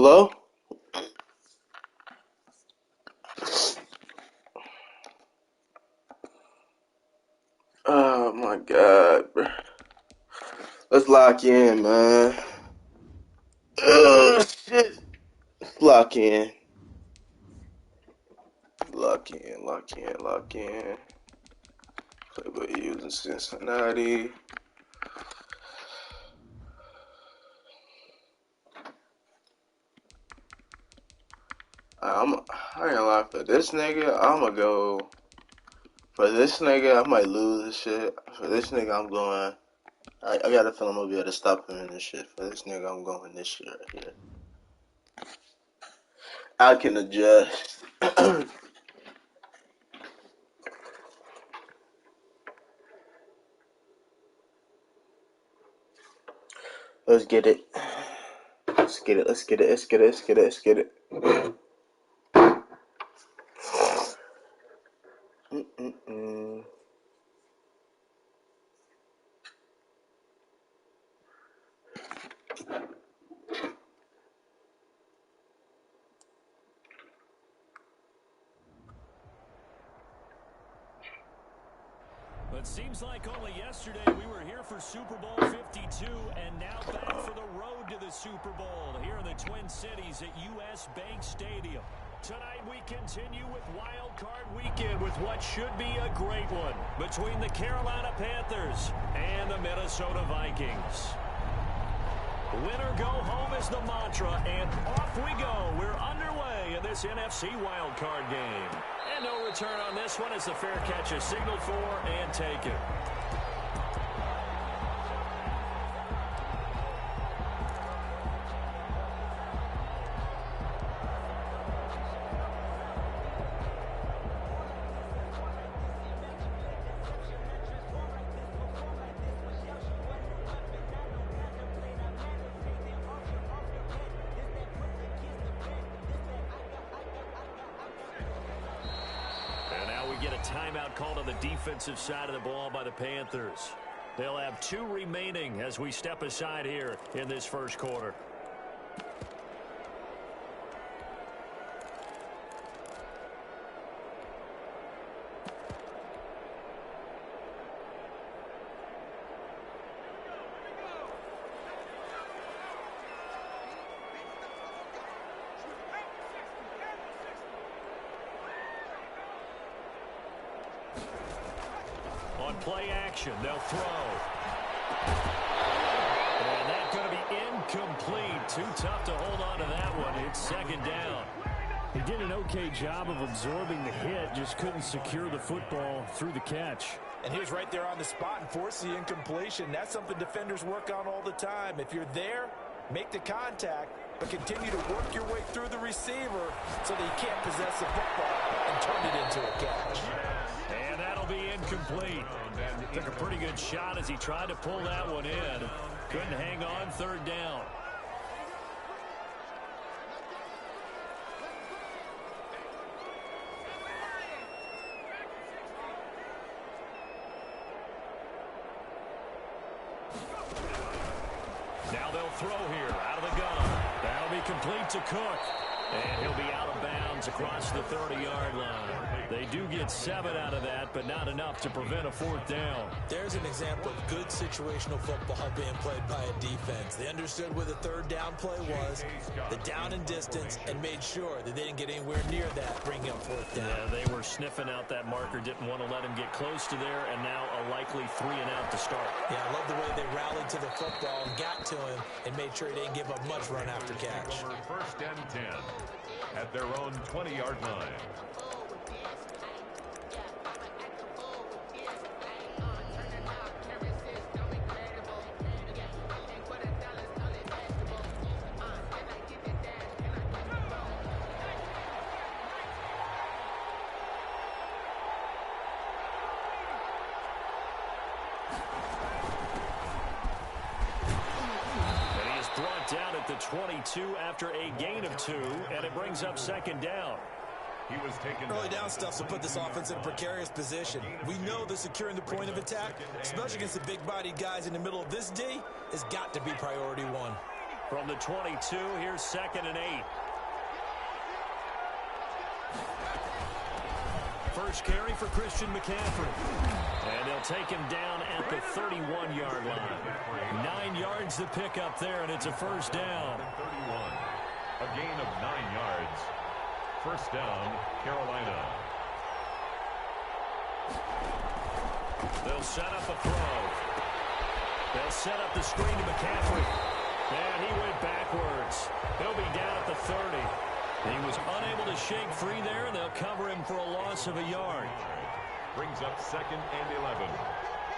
Hello? Oh my god, bro. Let's lock in, man. Oh shit. Lock in. Lock in, lock in, lock in. Playboy using Cincinnati. I ain't gonna lie, for this nigga, I'ma go. For this nigga, I might lose this shit. For this nigga, I'm going. I got a feeling I'm gonna be able to stop him in this shit. For this nigga, I'm going this shit right here. I can adjust. Let's get it. Let's get it. Let's get it. Let's get it. Let's get it. Let's get it. It seems like only yesterday we were here for Super Bowl 52 and now back for the road to the Super Bowl here in the Twin Cities at US Bank Stadium. Tonight we continue with Wild Card Weekend with what should be a great one between the Carolina Panthers and the Minnesota Vikings. Winner go home is the mantra, and off we go. We're underway in this NFC wildcard game. And no return on this one as the fair catch is signaled for and taken. Timeout called on the defensive side of the ball by the Panthers. They'll have 2 remaining as we step aside here in this first quarter. Play action, they'll throw. And that's going to be incomplete. Too tough to hold on to that one. It's second down. He did an okay job of absorbing the hit, just couldn't secure the football through the catch. And he was right there on the spot and forced the incompletion. That's something defenders work on all the time. If you're there, make the contact, but continue to work your way through the receiver so that you can't possess the football and turn it into a catch. And that'll be incomplete. Took a pretty good shot as he tried to pull that one in. Couldn't hang on, third down. Now they'll throw here out of the gun. That'll be complete to Cook. And he'll be out of bounds across the 30-yard line. They do get 7 out of that, but not enough to prevent a fourth down. There's an example of good situational football being played by a defense. They understood where the third down play was, the down and distance, and made sure that they didn't get anywhere near that, bringing up fourth down. Yeah, they were sniffing out that marker, didn't want to let him get close to there, and now a likely 3 and out to start. Yeah, I love the way they rallied to the football and got to him and made sure he didn't give up much run after catch. First and 10 at their own 20-yard line. Down at the 22 after a gain of 2, and it brings up second down. He was taken early down stuff to put this offense in a precarious position. We know that securing the point of attack, especially against the big-bodied guys in the middle of this D, has got to be priority 1. From the 22, here's 2nd and 8. First carry for Christian McCaffrey. And they'll take him down at the 31-yard line. 9 yards to pick up there, and it's a first down. 31. A gain of 9 yards. First down, Carolina. They'll set up a throw. They'll set up the screen to McCaffrey. And he went backwards. He'll be down at the 30. He was unable to shake free there, and they'll cover him for a loss of a yard. Brings up 2nd and 11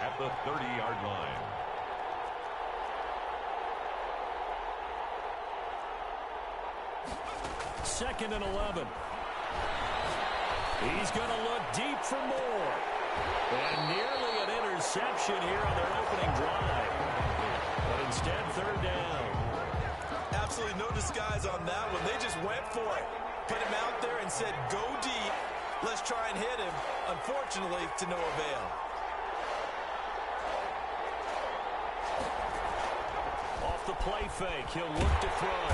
at the 30-yard line. Second and 11. He's going to look deep for more. And nearly an interception here on their opening drive. But instead, 3rd down. Absolutely no disguise on that one. They just went for it. Put him out there and said, go deep. Let's try and hit him. Unfortunately, to no avail. Off the play fake, he'll look to throw.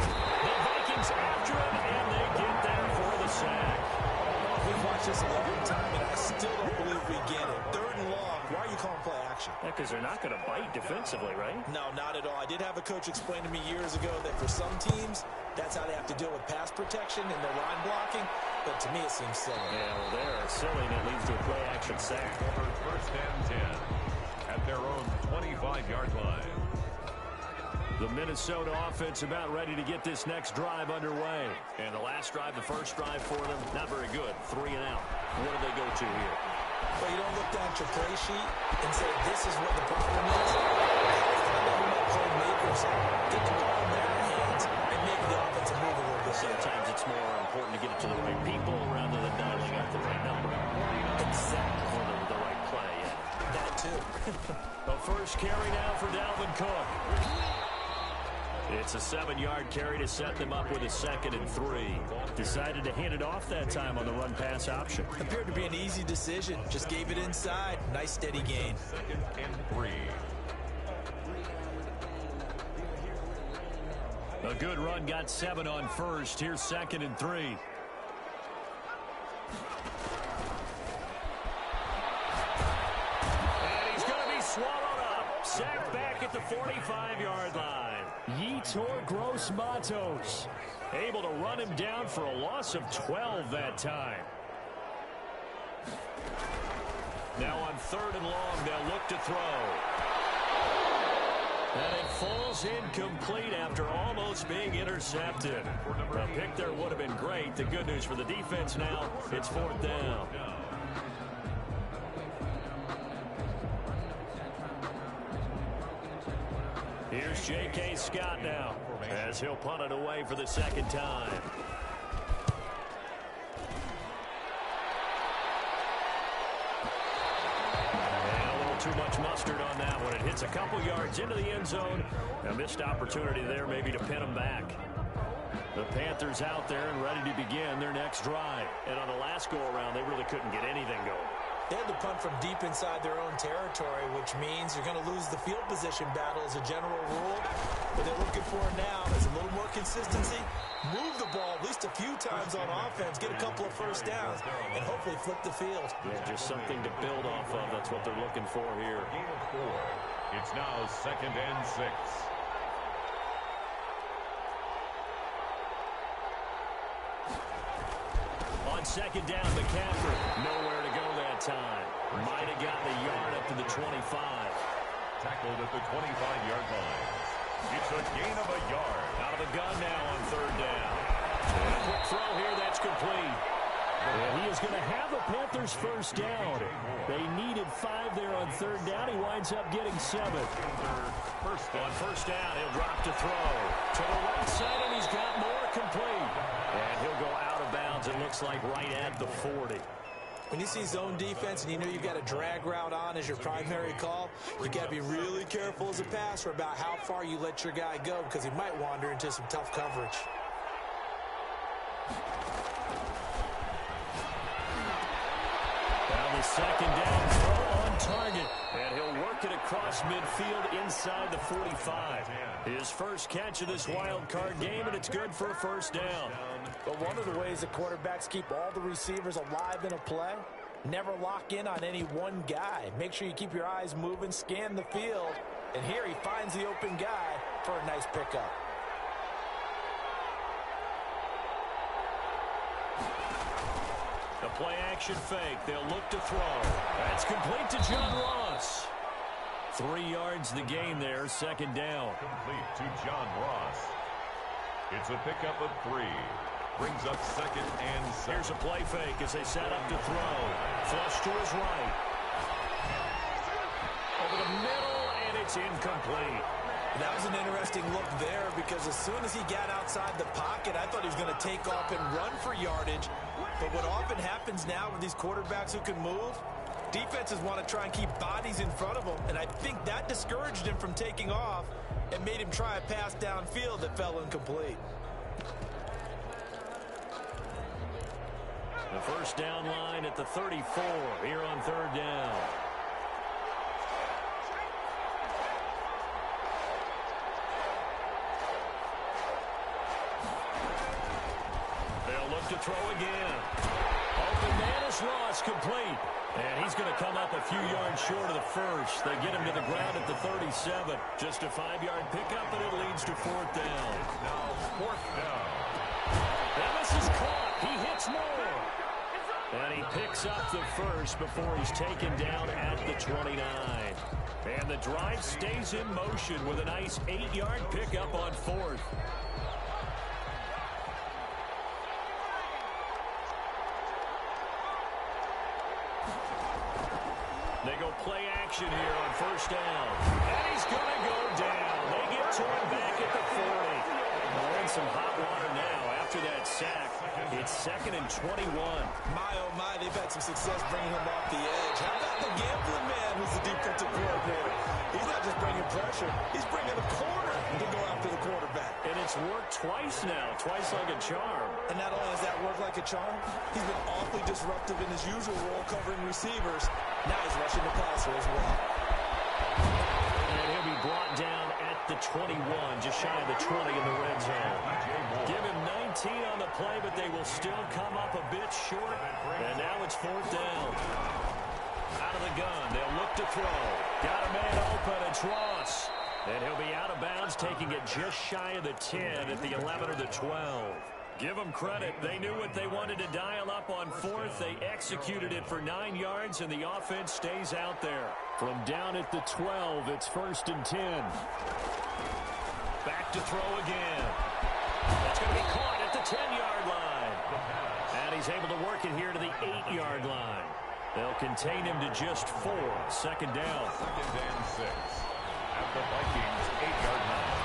The Vikings after him, and they get there for the sack. We've watched this a long time, and I still don't believe we get it. 3rd and long. Why are you calling play action? Yeah, because they're not going to bite defensively, right? No, not at all. I did have a coach explain to me years ago that for some teams, that's how they have to deal with pass protection and their line blocking. But to me, it seems silly. Yeah, well, they're silly, and it leads to a play-action sack. First and 10 at their own 25-yard line. The Minnesota offense about ready to get this next drive underway. And the last drive, the first drive for them, not very good. 3 and out. What do they go to here? Well, you don't look down at your play sheet and say, this is what the problem is. Let playmakers get the ball in their hands and make the offensive move a little bit. Sometimes it's more important to get it to the right people rather than dialing up the right number. Exactly. Or the right play, yeah. That too. The first carry now for Dalvin Cook. It's a 7-yard carry to set them up with a 2nd and 3. Decided to hand it off that time on the run-pass option. Appeared to be an easy decision. Just gave it inside. Nice steady gain. 2nd and 3. A good run, got 7 on first. Here's 2nd and 3. And he's going to be swallowed up. Sacked back at the 45-yard line. Yetur Gross-Matos able to run him down for a loss of 12 that time. Now on 3rd and long, they'll look to throw. And it falls incomplete after almost being intercepted. A pick there would have been great. The good news for the defense now, it's 4th down. Here's J.K. Scott now as he'll punt it away for the 2nd time. And a little too much mustard on that one. It hits a couple yards into the end zone. A missed opportunity there maybe to pin them back. The Panthers out there and ready to begin their next drive. And on the last go-around, they really couldn't get anything going. They had to punt from deep inside their own territory, which means you're going to lose the field position battle as a general rule. What they're looking for now is a little more consistency, move the ball at least a few times on offense, get a couple of first downs, and hopefully flip the field. Yeah, just something to build off of. That's what they're looking for here. Gain of 4. It's now 2nd and 6. On 2nd down, McCaffrey. Nowhere to go that time. Might have gotten a yard up to the 25. Tackled at the 25-yard line. It's a gain of a yard. Out of the gun now on 3rd down. And a quick throw here, that's complete. And he is going to have the Panthers first down. They needed 5 there on 3rd down. He winds up getting 7. On first down, he'll drop to throw. To the right side, and he's got more complete. And he'll go out of bounds, it looks like, right at the 40. When you see zone defense and you know you've got a drag route on as your primary call, you got to be really careful as a passer about how far you let your guy go because he might wander into some tough coverage. Now the 2nd down throw on target. And he'll work it across across midfield inside the 45. His first catch of this wild card game, and it's good for a first down. But one of the ways the quarterbacks keep all the receivers alive in a play, never lock in on any one guy. Make sure you keep your eyes moving, scan the field, and here he finds the open guy for a nice pickup. The play action fake. They'll look to throw. That's complete to John Ross. 3 yards the gain there, second down. Complete to John Ross. It's a pickup of 3. Brings up second and 7. Here's a play fake as they set up to throw. Flush to his right. Over the middle, and it's incomplete. That was an interesting look there because as soon as he got outside the pocket, I thought he was going to take off and run for yardage. But what often happens now with these quarterbacks who can move, defenses want to try and keep bodies in front of them, and I think that discouraged him from taking off and made him try a pass downfield that fell incomplete. The first down line at the 34 here on third down. They'll look to throw again. Open man is Ross, complete. And he's going to come up a few yards short of the first. They get him to the ground at the 37. Just a 5-yard pickup, and it leads to fourth down. Now fourth down. And this is caught. He hits more. And he picks up the first before he's taken down at the 29. And the drive stays in motion with a nice 8-yard pickup on fourth. They go play action here on first down. And he's going to go down. They get to him back at the 40. They're in some hot water now after that sack. It's second and 21. My, oh my, they've had some success bringing him off the edge. How about the gambling man who's the defensive coordinator? He's not just bringing pressure. He's bringing the corner to go after the quarterback. And it's worked twice now, twice like a charm. And not only has that worked like a charm, he's been awfully disruptive in his usual role covering receivers. Now he's rushing the passer as well. And he'll be brought down at the 21, just shy of the 20 in the red zone. Give him 19 on the play, but they will still come up a bit short. And now it's fourth down. Out of the gun, they'll look to throw. Got a man open, it's Ross. And he'll be out of bounds, taking it just shy of the 10 at the 11 or the 12. Give them credit. They knew what they wanted to dial up on fourth. They executed it for 9 yards, and the offense stays out there. From down at the 12, it's first and 10. Back to throw again. That's going to be caught at the 10-yard line. And he's able to work it here to the 8-yard line. They'll contain him to just 4. Second down. Second and 6. At the Vikings' 8-yard line.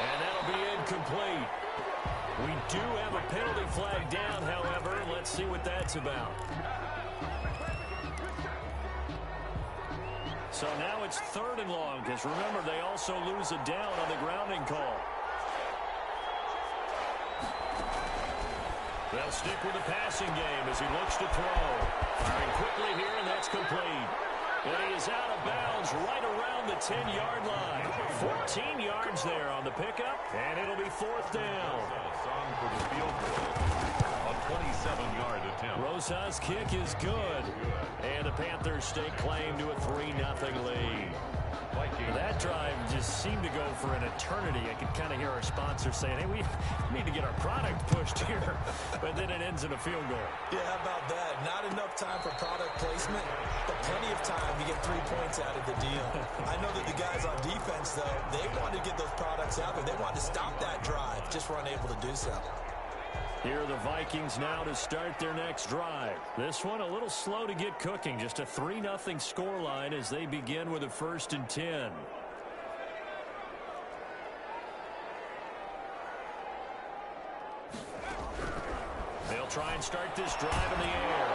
And that'll be incomplete. We do have a penalty flag down, however. Let's see what that's about. So now it's third and long, because remember, they also lose a down on the grounding call. They'll stick with the passing game as he looks to throw. Firing quickly here, and that's complete. And he is out of bounds right around the 10-yard line. 14 yards there on the pickup, and it'll be fourth down. Song for the field goal. A 27-yard attempt. Rosa's kick is good. And the Panthers stake claim to a 3-0 lead. That drive just seemed to go for an eternity. I could kind of hear our sponsor saying, hey, we need to get our product pushed here. But then it ends in a field goal. Yeah, how about that? Not enough time for product placement, but plenty of time to get 3 points out of the deal. I know that the guys on defense, though, they wanted to get those products out there. They wanted to stop that drive, just were unable to do so. Here are the Vikings now to start their next drive. This one a little slow to get cooking. Just a 3-0 scoreline as they begin with a first and 10. They'll try and start this drive in the air.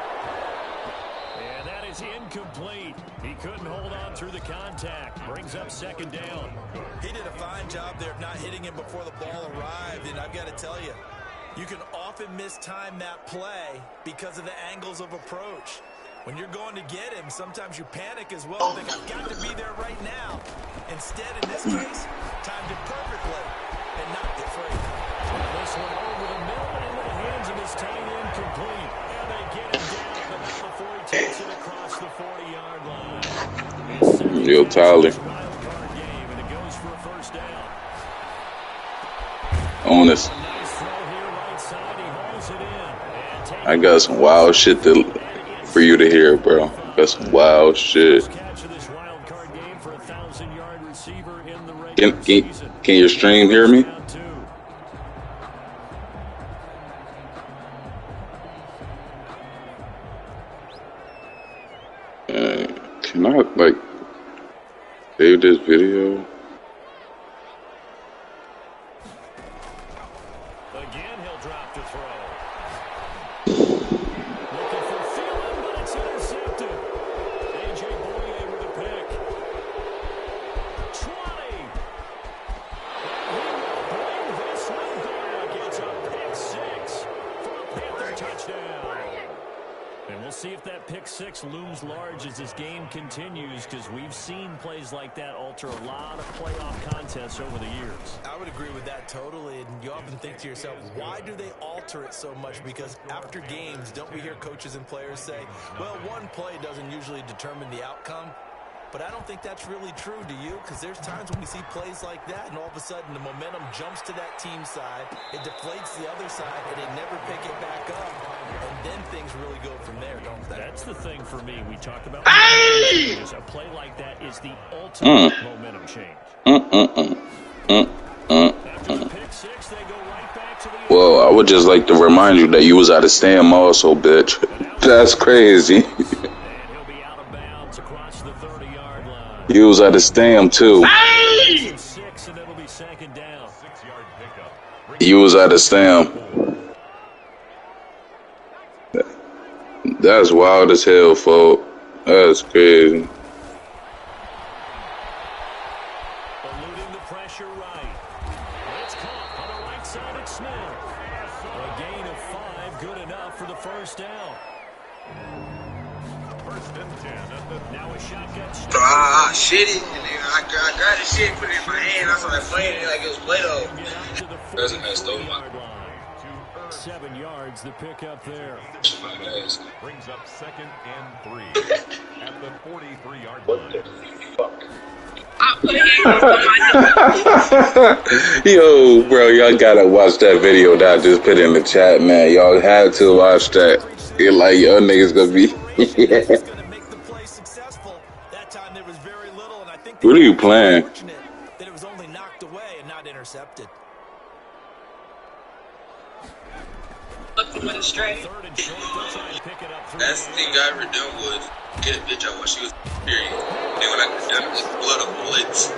And that is incomplete. He couldn't hold on through the contact. Brings up second down. He did a fine job there of not hitting him before the ball arrived, and I've got to tell you, you can often mistime that play because of the angles of approach. When you're going to get him, sometimes you panic as well. Think, I've got to be there right now. Instead, in this case, timed it perfectly and knocked it free. This one over the middle and into the hands of his tight end, complete. And they get him down, but not before he takes it across the 40-yard line. Yo, Tyler. Wild card game, and it goes for a first down. On this. Nice throw here, right side. He hauls it in. I got some wild shit for you to hear, bro. Got some wild shit. Can your stream hear me? Can I, like, save this video? Again, he'll drop to throw. Looking for Thielen, but it's intercepted. A.J. Bouye with a pick. 20. And he will bring this one back. It's a pick six for a Panther touchdown. And we'll see if that pick six looms large as this game continues, because we've seen plays like that alter a lot of playoff contests over the years. I would agree with that totally, and you often think to yourself, why do they alter it so much? Because after games, don't we hear coaches and players say, well, one play doesn't usually determine the outcome? But I don't think that's really true, do you? Because there's times when we see plays like that, and all of a sudden the momentum jumps to that team side, it deflates the other side, and they never pick it back up. And then things really go from there, don't they? That's the thing for me. We talk about changes. A play like that is the ultimate momentum change. After the pick six, they go right back to the Well, I would just like to remind you that you was out of stem also, bitch. That's crazy. and he'll be out of bounds across the 30-yard line. You was out of stem too. Six, and it'll be second down. 6-yard pickup. You was out of stem. That's wild as hell, folks. That's crazy. Eluding the pressure right. It's caught on the right side at Smith. A gain of 5, good enough for the first down. First and 10 at the Now a shotgun So snap. I shit it, and then I grabbed the shit, put it in my hand, I started playing it like it was Play-Doh. Get out to the That's a nice throw, 44-yard line. 7 yards, the pickup there. brings up 2nd and 3 at the 43-yard line. Yo, bro, y'all gotta watch that video that I just put in the chat, man. Y'all have to watch that. You're like, y'all niggas gonna be. Gonna make the play successful. That time there was very little, and I think What are you playing? fortunate that it was only knocked away and not intercepted. Went straight. 3rd and short, they'll try and pick it up through That's the thing I ever done was get a bitch out while she was period. Then when I got down, just blood of bullets.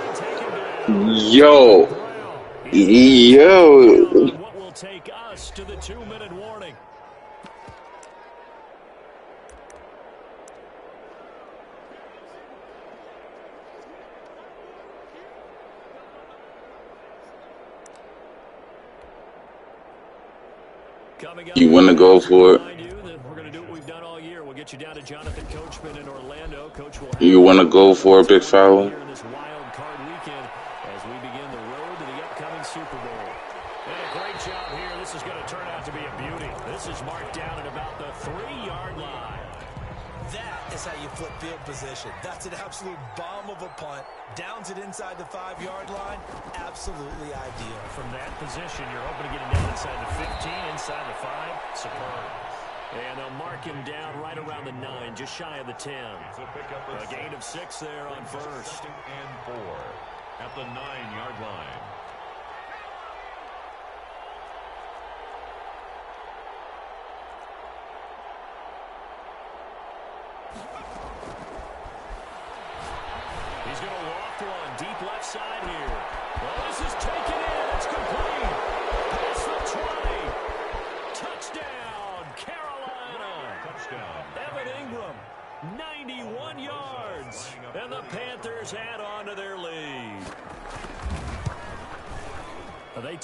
Yo. Yo. What will take us to the 2-minute warning. Coming up, You wanna go for it? remind you that we're going to do what we've done all year. We'll get you down to Jonathan Coachman in Orlando. Coach will You wanna go for it, big fella? here in this wild card weekend as we begin the road to the upcoming Super Bowl. And a great job here. This is going to turn out to be a beauty. This is marked down at about the 3-yard line. That is how you flip field position. That's an absolute bomb of a punt. Downs it inside the 5-yard line. Absolutely ideal. From that position, you're hoping to get him down inside the 15, inside the 5. Superb. And they'll mark him down right around the 9, just shy of the 10. It's a pickup of A gain of 6 there on first. 2nd and 4 at the 9-yard line. He's going to loft one deep left side here. Well, this is taken in. It's complete. Past the 20. Touchdown, Carolina. Touchdown. Evan Ingram, 91 yards. And the Panthers add on to their lead.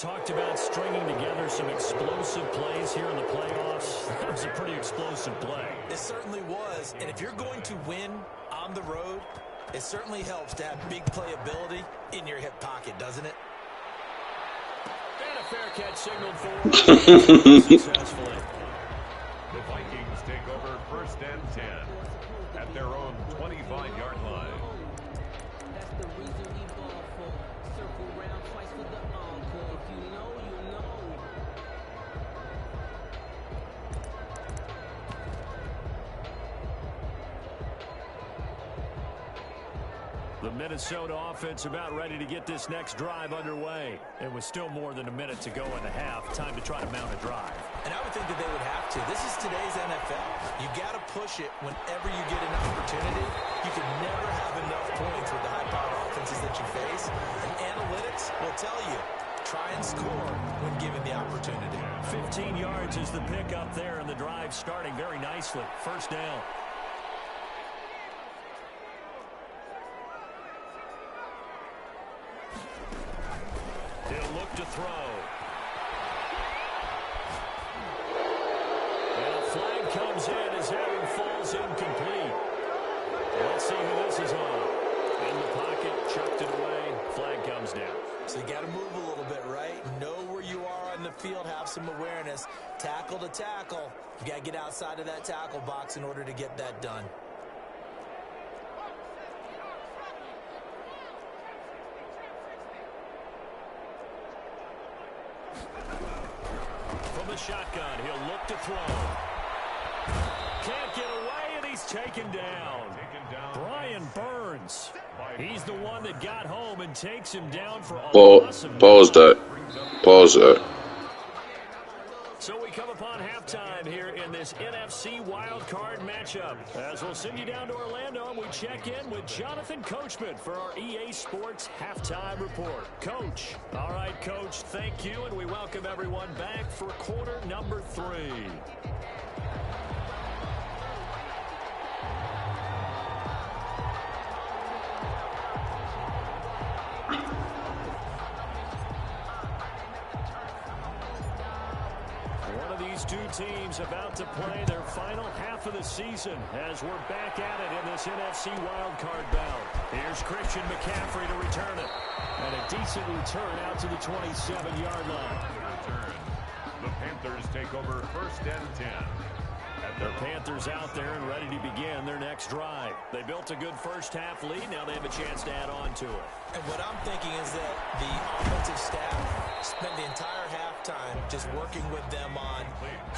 talked about stringing together some explosive plays here in the playoffs. That was a pretty explosive play. It certainly was. And if you're going to win on the road, it certainly helps to have big playability in your hip pocket, doesn't it? And a fair catch signaled for successfully. The Vikings take over 1st and 10 at their own 25-yard line. That's the reason we ball for. Circle round twice for the encore. If you know, you know. The Minnesota offense about ready to get this next drive underway. It was still more than a minute to go in the half. Time to try to mount a drive. And I would think that they would have to. This is today's NFL. You got to push it whenever you get an opportunity. You can never have enough points with the high-powered offenses that you face. And analytics will tell you, try and score when given the opportunity. 15 yards is the pickup there, and the drive starting very nicely. First down. He'll look to throw. And a flag comes in as Aaron falls incomplete. Let's see who this is on. In the pocket, chucked it away. Flag comes down. So you got to move a little bit, right? Know where you are on the field, have some awareness. Tackle to tackle. You got to get outside of that tackle box in order to get that done. From the shotgun, he'll look to throw. Can't get away, and he's taken down. Brian Burns. He's the one that got home and takes him down for a loss of Pause that. Pause that. So we come upon halftime here in this NFC wildcard matchup. As we'll send you down to Orlando, and we check in with Jonathan Coachman for our EA Sports Halftime Report. Coach. All right, Coach, thank you, and we welcome everyone back for quarter number 3. Two teams about to play their final half of the season as we're back at it in this NFC wildcard bout. Here's Christian McCaffrey to return it. And a decent return out to the 27-yard line. The Panthers take over 1st and 10. The Panthers out there and ready to begin their next drive. They built a good first half lead. Now they have a chance to add on to it. And what I'm thinking is that the offensive staff spent the entire halftime just working with them on,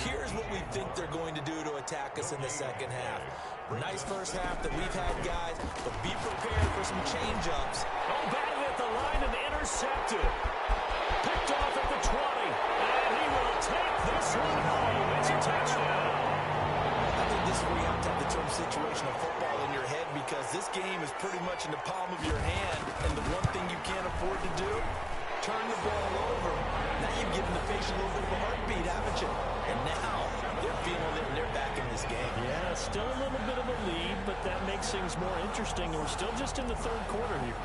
here's what we think they're going to do to attack us in the second half. Nice first half that we've had, guys, but be prepared for some change-ups. Oh, batted at the line and intercepted. Picked off at the 20. And he will take this one home. It's a touchdown. I think this is where you have to have the term situational football in your head, because this game is pretty much in the palm of your hand, and the one thing you can't afford to do, turn the ball over. Now you've given the face a little bit of a heartbeat, haven't you? And now they're feeling it and they're back in this game. Yeah, still a little bit of a lead, but that makes things more interesting. We're still just in the third quarter here.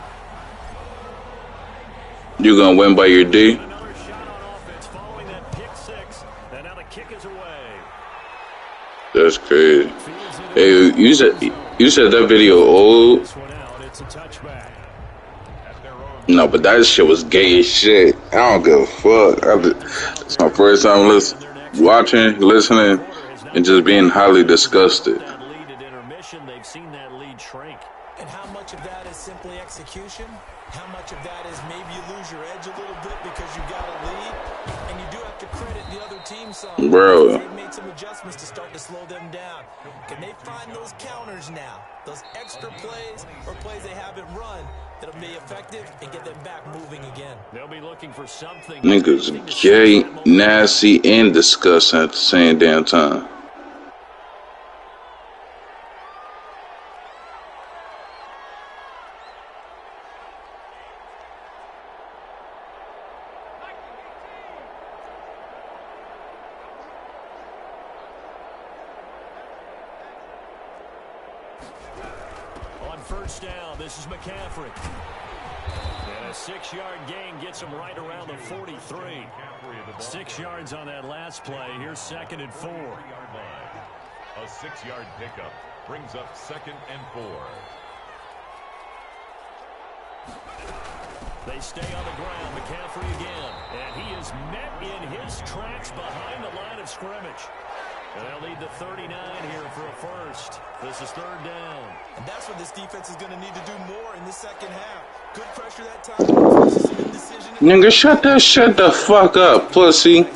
You gonna win by your D? Another shot on offense following that pick 6, and now the kick is away. That's crazy. Hey, you said that video old. It's a touchback. No, but that shit was gay as shit. I don't give a fuck. It's my first time watching, listening, and just being highly disgusted. They've seen that lead shrink. And how much of that is simply execution? How much of that is maybe you lose your edge a little bit because you got a lead? And you do have to credit the other team some. Bro. They've made some adjustments to start to slow them down. Can they find those counters now? Those extra plays or plays they haven't run that'll be effective and get them back moving again. They'll be looking for something. Niggas gay, nasty, and disgusting at the same damn time. On first down, this is McCaffrey. And a 6-yard gain gets him right around the 43. 6 yards on that last play. Here's 2nd and 4. A 6-yard pickup brings up 2nd and 4. They stay on the ground. McCaffrey again. And he is met in his tracks behind the line of scrimmage. And they'll need the 39 here for a first. This is 3rd down. And that's what this defense is going to need to do more in the second half. Good pressure that time. Nigga, shut that shit the fuck up, pussy.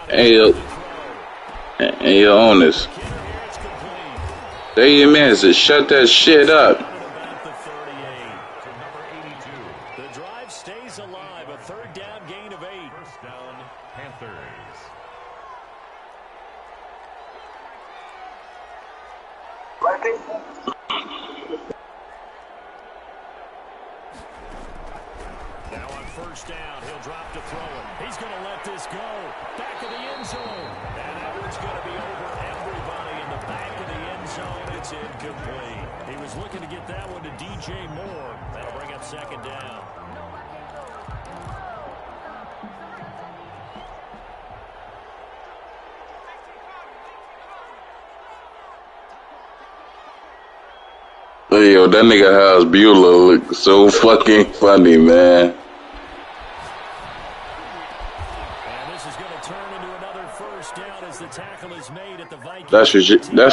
Hey, yo, on this. There your man says, shut that shit up. The drive stays alive. A 3rd down gain of 8. First down, Panthers. Now on 1st down, he'll drop to throw it. He's going to let this go. Back of the end zone. And that one's going to be over everybody in the back of the end zone. It's incomplete. He was looking to get that one to DJ Moore. That'll bring up 2nd down. Hey, yo, that nigga House Bueller look so fucking funny, man. And this is going to turn into another 1st down as the tackle is made at the Vikings. That's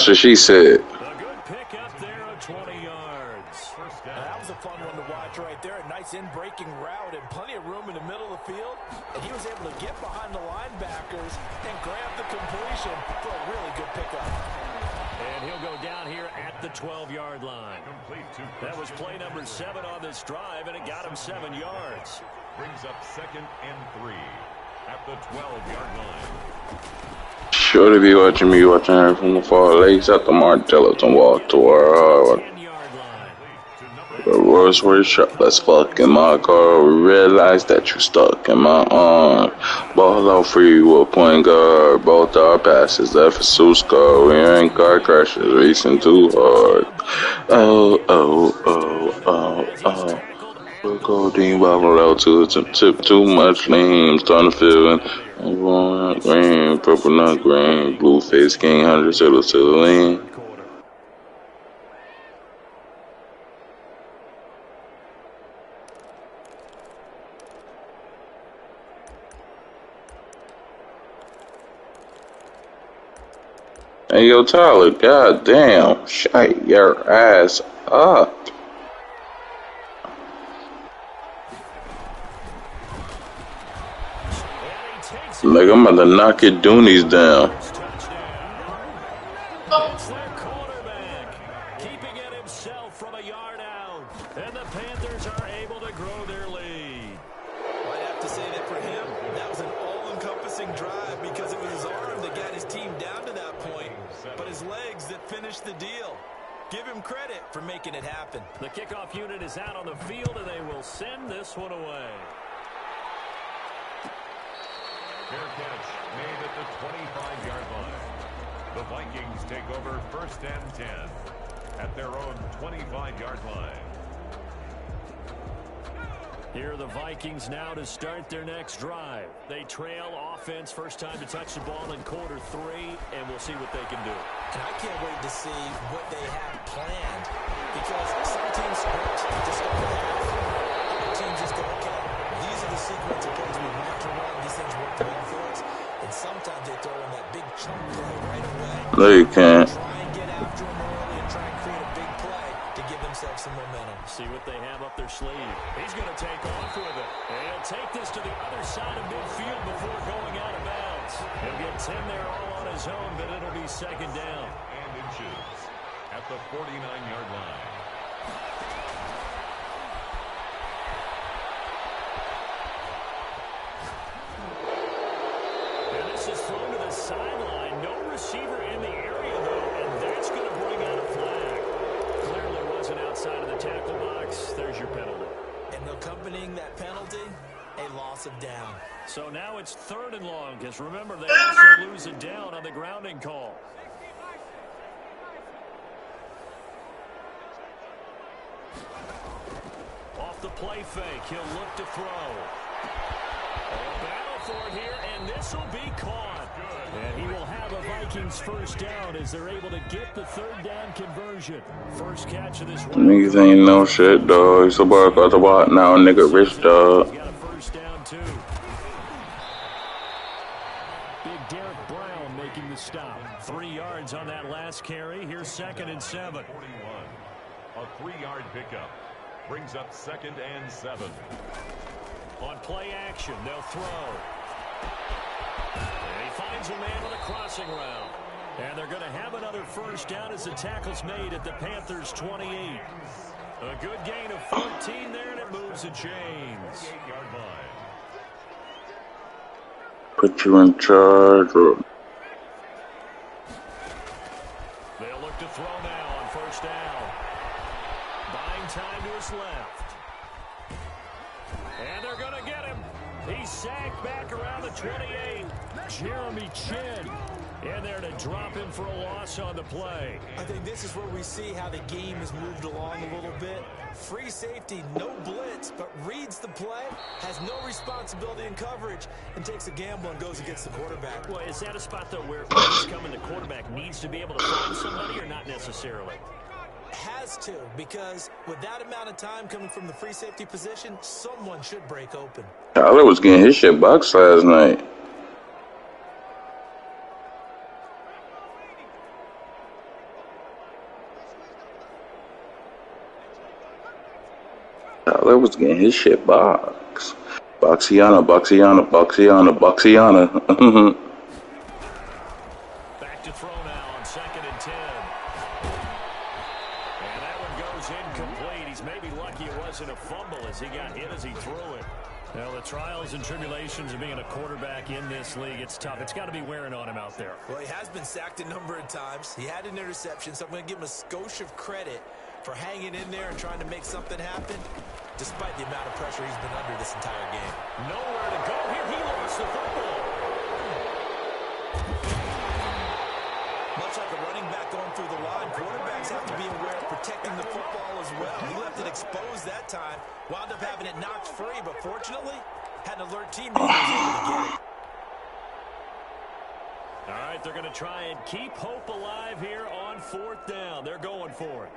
what she said. A good pick up there of 20 yards. That was a fun one to watch right there. A nice in-breaking route and plenty of room in the middle of the field. And he was able to get behind the linebackers and grab the completion for a really good pickup. And he'll go down here at the 12-yard line. That was play number 7 on this drive, and it got him 7 yards. Brings up 2nd and 3 at the 12-yard line. Sure to be watching me watching her from the far lakes at the Martellus and walk to her. The Rolls Royce shot, let's fuck in my car. We realize that you stuck in my arm. Ball out free with point guard. Both our passes left for Susko. We ain't car crashes racing too hard. Codeine bottle out to the tip too much lean. Starting to feel green, purple not green, blue face king 100 to the lean. Hey, yo, Tyler, goddamn, shut your ass up. Like, I'm about to knock your doonies down. It's their quarterback, keeping it himself from a yard out. And the Panthers are able to grow their lead. I'd have to say that for him, that was an all-encompassing drive because it was his arm that got his team down to that point, but his legs that finished the deal. Give him credit for making it happen. The kickoff unit is out on the field, and they will send this one away. Fair catch made at the 25-yard line. The Vikings take over 1st and 10 at their own 25-yard line. Here are the Vikings now to start their next drive. They trail offense, first time to touch the ball in quarter 3, and we'll see what they can do. And I can't wait to see what they have planned because some teams script to start the half. Other teams just go, okay, these are the sequence of plays we want to run. These things work well for us. And sometimes they throw in that big chunk play right away. No, you can't. Try and get after them early and try and create a big play to give themselves some momentum. See what they have up their sleeve. He's going to take off with it. And he'll take this to the other side of midfield before going out of bounds. He'll get 10 there all on his own, but it'll be 2nd down. And inches at the 49-yard line. And this is thrown to the sideline. No receiver in the area, though, and that's going to bring out a flag. Clearly wasn't outside of the tackle box. There's your penalty. And accompanying that penalty, a loss of down. So now it's 3rd and long, because remember, they also lose a down on the grounding call. Off the play fake, he'll look to throw. A battle for it here, and this will be caught. And he will have a Vikings first down as they're able to get the 3rd down conversion. First catch of this one. Niggas ain't no shit, dog. Somebody got to watch now, nigga, rich, dog. He's got a first down, too. Big Derek Brown making the stop. 3 yards on that last carry. Here's 2nd and 7. 41. A 3-yard pickup. Brings up 2nd and 7. On play action, they'll throw. And he finds a man on a crossing route. And they're going to have another first down as the tackle's made at the Panthers' 28. A good gain of 14 there, and it moves the chains. 8-yard line. Put you in charge. Or... They'll look to throw now on first down. Buying time to his left. And they're going to get him. He's sacked back around the 28. Jeremy Chin in there to drop him for a loss on the play. I think this is where we see how the game has moved along a little bit. Free safety, no blitz, but reads the play, has no responsibility in coverage, and takes a gamble and goes against the quarterback. Well, is that a spot, though, where he's coming, the quarterback needs to be able to find somebody, or not necessarily? Has to, because with that amount of time coming from the free safety position, someone should break open. Tyler was getting his shit boxed last night. Tyler was getting his shit boxed. Boxiana, Boxiana, Boxiana, Boxiana. Back to throw now on 2nd and 10. And that one goes incomplete. He's maybe lucky it wasn't a fumble as he got hit as he threw it. Well, the trials and tribulations of being a quarterback in this league, it's tough. It's got to be wearing on him out there. Well, he has been sacked a number of times. He had an interception, so I'm going to give him a skosh of credit for hanging in there and trying to make something happen, despite the amount of pressure he's been under this entire game. Nowhere to go here. He lost the football. Much like a running back going through the line, quarterbacks have to be aware of protecting the football as well. He left it exposed that time, wound up having it knocked free, but fortunately, had an alert teammate who was able to get it. All right, they're going to try and keep hope alive here on 4th down. They're going for it.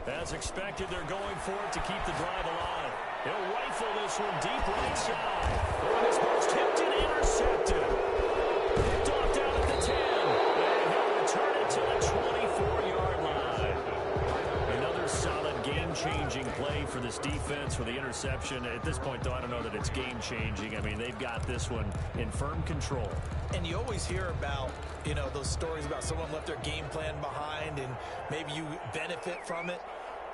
As expected, they're going for it to keep the drive alive. He'll rifle this one deep right side. On his most tempted, intercepted. Picked off down at the 10. And he'll return it to the 24-yard line. Another solid game-changing play for this defense with the interception. At this point, though, I don't know that it's game-changing. I mean, they've got this one in firm control. And you always hear about, you know, those stories about someone left their game plan behind and maybe you benefit from it.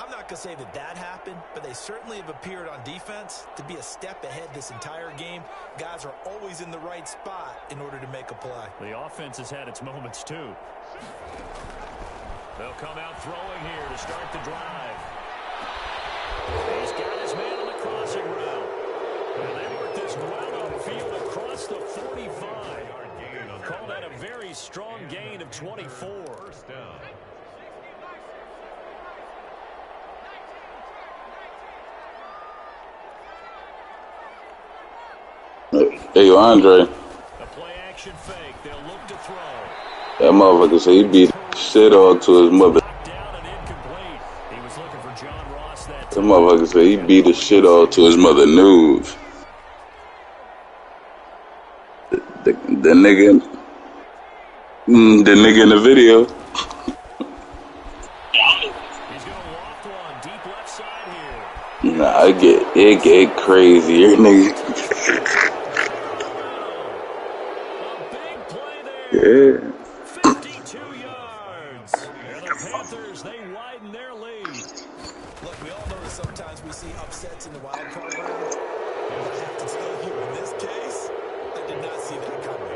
I'm not going to say that that happened, but they certainly have appeared on defense to be a step ahead this entire game. Guys are always in the right spot in order to make a play. The offense has had its moments, too. They'll come out throwing here to start the drive. He's got his man on the crossing route. And they work this well on the field across the 45. Call that a very strong gain of 24. First down. Hey, yo, Andre. A play action fake. They'll look to throw. That motherfucker said he beat the shit out to his mother. Down and incomplete. He was looking for John Ross that That motherfucker said he beat the shit out to his mother news. The nigga in the video. he's going to loft one deep left side here. Nah, it get crazier, nigga. A big play there. Yeah. 52 yards. And the Panthers, they widen their lead. Look, we all know that sometimes we see upsets in the wild card round. I have to tell you, in this case, I did not see that coming.